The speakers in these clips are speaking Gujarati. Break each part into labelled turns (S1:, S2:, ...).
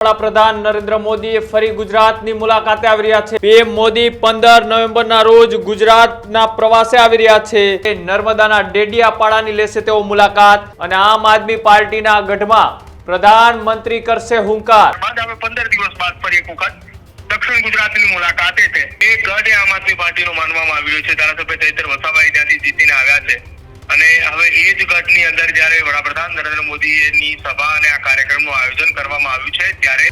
S1: વડાપ્રધાન નરેન્દ્ર મોદી ફરી ગુજરાતની મુલાકાતે આવી રહ્યા છે। પીએમ મોદી 15 નવેમ્બરના રોજ ગુજરાતના પ્રવાસે આવી રહ્યા છે। નર્મદાના ડેડિયાપાડાની લેશે તેઓ મુલાકાત અને આમ આદમી પાર્ટીના ગઢમાં પ્રધાનમંત્રી કરશે હુંકાર।
S2: 15 દિવસ બાદ ફરી એક વખત દક્ષિણ ગુજરાતની મુલાકાતે છે। એ ગઢ આમ આદમી પાર્ટીનો માનવામાં આવી રહ્યો છે। ધારાસભ્ય ચૈતર વસાવાએ ત્યાંથી જીતીને આવ્યા છે અને હવે એ જ ગઢની અંદર જ્યારે વડાપ્રધાન નરેન્દ્ર મોદીની સભા અને આ કાર્યક્રમનું આયોજન કરવામાં આવ્યું છે ત્યારે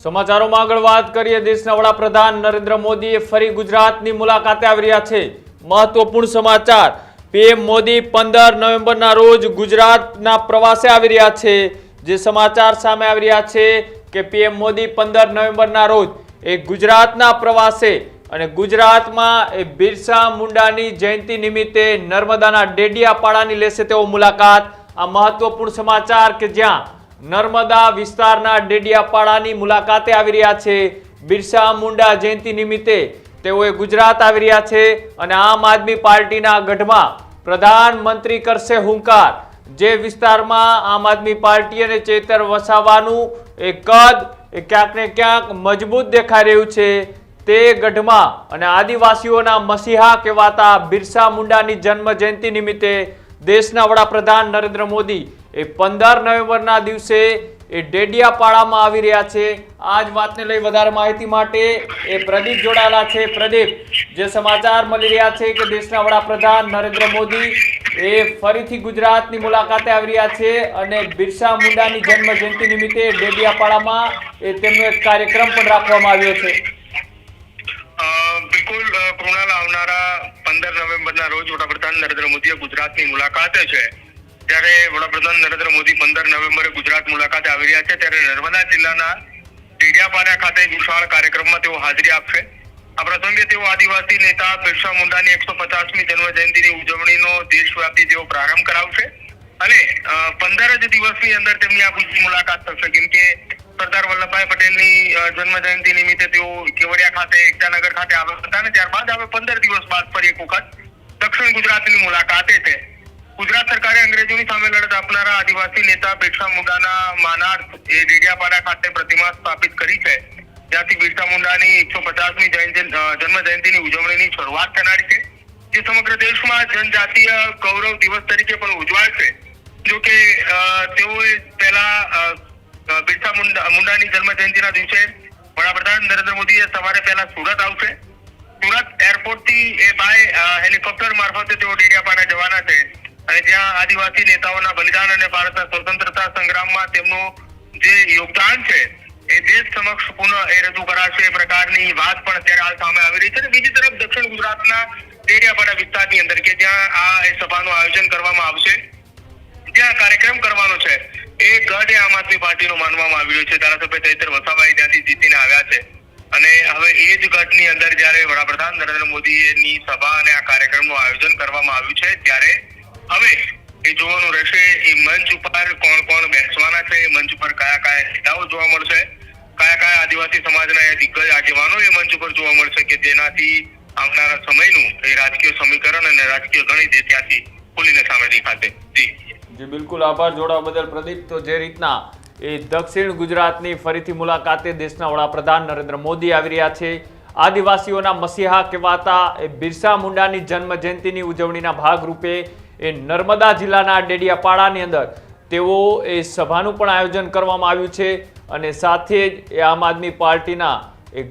S1: સમાચારોમાં આગળ વાત કરીએ। દેશના વડાપ્રધાન નરેન્દ્ર મોદી ફરી ગુજરાતની મુલાકાતે આવી રહ્યા છે। મહત્વપૂર્ણ સમાચાર, પીએમ મોદી 15 નવેમ્બરના રોજ ગુજરાતના પ્રવાસે આવી રહ્યા છે। જે સમાચાર સામે આવી રહ્યા છે કે પીએમ મોદી 15 નવેમ્બરના રોજ ગુજરાતના પ્રવાસે અને ગુજરાતમાં બિરસા મુંડાની જયંતિ નિમિત્તે નર્મદાના ડેડિયાપાડાની લેશે તેઓ મુલાકાત। આ મહત્વપૂર્ણ સમાચાર કે જ્યાં નર્મદા વિસ્તારના ડેડિયાપાડાની મુલાકાતે આવી રહ્યા છે। બિરસા મુંડા જયંતિ નિમિત્તે તેઓએ ગુજરાત આવી રહ્યા છે અને આમ આદમી પાર્ટીના ગઢમાં પ્રધાનમંત્રી કરશે હુંકાર। જે વિસ્તારમાં આમ આદમી પાર્ટી અને ચૈતર વસાવાનું કદ ક્યાંક ને ક્યાંક મજબૂત દેખાઈ રહ્યું છે તે ગઢમાં અને આદિવાસીઓના મસીહા કહેવાતા બિરસા મુંડાની જન્મ જયંતિ નિમિત્તે દેશના વડાપ્રધાન નરેન્દ્ર મોદી 15 નવેમ્બરના દિવસે ડેડિયાપાડામાં આવી રહ્યા છે। આ જ વાતને લઈ વધારે માહિતી માટે પ્રદીપ જોડાયેલા છે। પ્રદીપ, જે સમાચાર મળી રહ્યા છે કે દેશના વડાપ્રધાન નરેન્દ્ર મોદી ફરીથી ગુજરાતની મુલાકાતે આવી રહ્યા છે અને બિરસા મુંડાની જન્મ જયંતિ નિમિત્તે ડેડિયાપાડામાં તેમનો એક કાર્યક્રમ પણ રાખવામાં આવ્યો છે।
S2: બિલકુલ કૃણાલ, આવનારા 15 નવેમ્બરના રોજ વડાપ્રધાન નરેન્દ્ર મોદી ગુજરાતની મુલાકાતે છે। જ્યારે વડાપ્રધાન નરેન્દ્ર મોદી 15 નવેમ્બરે ગુજરાત મુલાકાતે આવી રહ્યા છે ત્યારે નર્મદા જિલ્લાના ડેડિયાપાડા ખાતે વિશાળ કાર્યક્રમમાં તેઓ હાજરી આપશે। આ પ્રસંગે તેઓ આદિવાસી નેતા બિરસા મુંડાની 150મી જન્મ જયંતિની ઉજવણીનો દેશવ્યાપી તેઓ પ્રારંભ કરાવશે અને 15 જ દિવસની અંદર તેમની આ મુલાકાત થશે। કેમ કે સરદાર વલ્લભભાઈ પટેલની જન્મ જયંતિ નિમિત્તે તેઓ કેવડિયા ખાતે એકતાનગર ખાતે આવ્યા હતા અને ત્યારબાદ હવે 15 દિવસ બાદ ફરી એક વખત દક્ષિણ ગુજરાતની મુલાકાતે છે। ગુજરાત સરકારે અંગ્રેજોની સામે લડત આપનારા આદિવાસી નેતા બિરસા મુંડાના માનાર્થ ડેડિયાપાડા ખાતે પ્રતિમા સ્થાપિત કરી છે, જ્યાંથી બિરસા મુંડાની 150મી જન્મ જયંતિની ઉજવણીની શરૂઆત થનારી છે, જે સમગ્ર દેશમાં જનજાતીય ગૌરવ દિવસ તરીકે પણ ઉજવાશે। જો કે તેઓએ પહેલા બિરસા મુંડાની જન્મ જયંતિના દિવસે વડાપ્રધાન નરેન્દ્ર મોદી સવારે પહેલા સુરત આવશે। સુરત એરપોર્ટથી બાય હેલિકોપ્ટર મારફતે તેઓ ડેડિયાપાડા જવાના છે અને જ્યાં આદિવાસી નેતાઓના બલિદાન અને ભારતના સ્વતંત્રતા સંગ્રામમાં તેમનું જે યોગદાન છે એ દેશ સમક્ષ પુનઃ રજૂ કરાશે। એ પ્રકારની વાત પણ અત્યારે હાલ સામે આવી રહી છે। બીજી તરફ દક્ષિણ ગુજરાતના ડેડિયાપાડા વિસ્તારની અંદર કે જ્યાં આ સભાનું આયોજન કરવામાં આવશે, જ્યાં કાર્યક્રમ કરવાનો છે, એ ગઢ આમ આદમી પાર્ટીનો માનવામાં આવી રહ્યો છે। ધારાસભ્ય ચૈતર વસાવાએ ત્યાંથી જીતીને આવ્યા છે અને હવે એ જ ગઢની અંદર જ્યારે વડાપ્રધાન નરેન્દ્ર મોદીની સભા અને આ કાર્યક્રમનું આયોજન કરવામાં આવ્યું છે ત્યારે હવે એ જોવાનું રહેશે એ મંચ ઉપર કોણ કોણ બેસવાના છે, એ મંચ ઉપર કયા કયા નેતાઓ જોવા મળશે, કયા કયા આદિવાસી સમાજના દિગ્ગજ આગેવાનો એ મંચ ઉપર જોવા મળશે કે જેનાથી આવનારા સમયનું એ રાજકીય સમીકરણ અને રાજકીય ગણિત એ ત્યાંથી ખુલીને સામે દેખાશે।
S1: જી બિલકુલ, આભાર જોડાવા બદલ પ્રદીપ। તો જે રીતના દક્ષિણ ગુજરાતની ફરીથી મુલાકાતે દેશના વડાપ્રધાન નરેન્દ્ર મોદી આવી રહ્યા છે, આદિવાસીઓના મસીહા કહેવાતા બિરસા મુંડાની જન્મ જયંતિની ઉજવણીના ભાગરૂપે નર્મદા જિલ્લાના ડેડિયાપાડાની અંદર તેઓ સભાનું પણ આયોજન કરવામાં આવ્યું છે અને સાથે જ આમ આદમી પાર્ટીના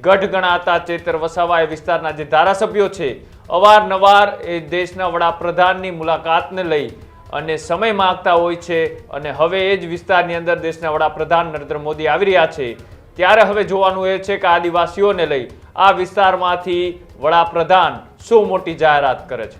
S1: ગઢ ગણાતા ચૈતર વસાવા વિસ્તારના જે ધારાસભ્યો છે અવારનવાર દેશના વડાપ્રધાનની મુલાકાતને લઈ અને સમય માંગતા હોય છે અને હવે એ જ વિસ્તારની અંદર દેશના વડાપ્રધાન નરેન્દ્ર મોદી આવી રહ્યા છે ત્યારે હવે જોવાનું એ છે કે આદિવાસીઓને લઈ આ વિસ્તારમાંથી વડાપ્રધાન શું મોટી જાહેરાત કરે છે।